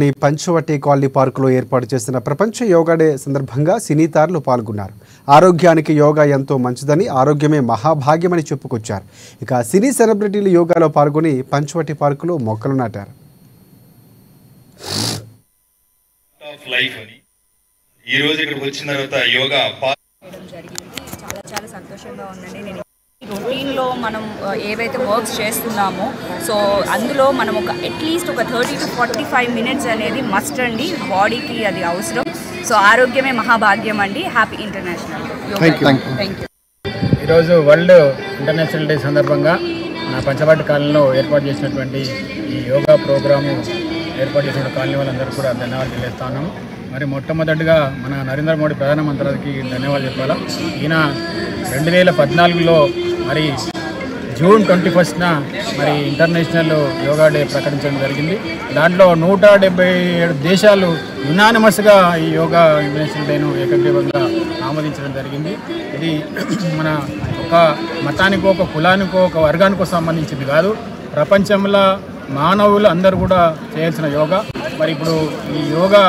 Panchavati colony పార్కులో ఏర్పాటు చేసిన ప్రపంచ యోగా డే సందర్భంగా సినీతారులు పాల్గొన్నారు. ఆరోగ్యానికి యోగా ఎంతో మంచిదని, ఆరోగ్యమే మహాభాగ్యమని చెప్పుకొచ్చారు. ఇక సినీ సెలబ్రిటీలు యోగాలో పాల్గొని పంచవటి పార్కులో మొక్కలు నాటారు. ఈ రోజు ఇక్కడికి వచ్చిన తర్వాత యోగా చాలా సంతోషంగా ఉందండి. నేను రొటీన్లో మనం ఏవైతే వర్క్స్ చేస్తున్నామో సో అందులో మనం అట్లీస్ట్ ఒక 30 to 45 మినిట్స్ అనేది మస్ట్ అండి. బాడీకి అది అవసరం. సో ఆరోగ్యమే మహాభాగ్యం అండి. Happy international yoga. Thank you. ఈరోజు వరల్డ్ ఇంటర్నేషనల్ డే సందర్భంగా నా పంచవటి కాలనీలో ఏర్పాటు చేసినటువంటి ఈ యోగా ప్రోగ్రాము ఏర్పాటు చేసిన కాలనీ వాళ్ళందరూ కూడా ధన్యవాదాలు తెలియజేస్తున్నాము. మరి మొట్టమొదటిగా మన నరేంద్ర మోడీ ప్రధానమంత్రికి ధన్యవాదాలు చెప్పాలా. ఈయన 2014లో మరి జూన్ 21న మరి ఇంటర్నేషనల్ యోగా డే ప్రకటించడం జరిగింది. దాంట్లో 177 దేశాలు యునానిమస్గా ఈ యోగా ఇంటర్నేషనల్ డేను ఏకగ్రీవంగా ఆమోదించడం జరిగింది. ఇది మన ఒక మతానికో, ఒక కులానికో, ఒక వర్గానికో సంబంధించింది కాదు. ప్రపంచంలో మానవులు అందరూ కూడా చేయాల్సిన యోగా. మరి ఇప్పుడు ఈ యోగా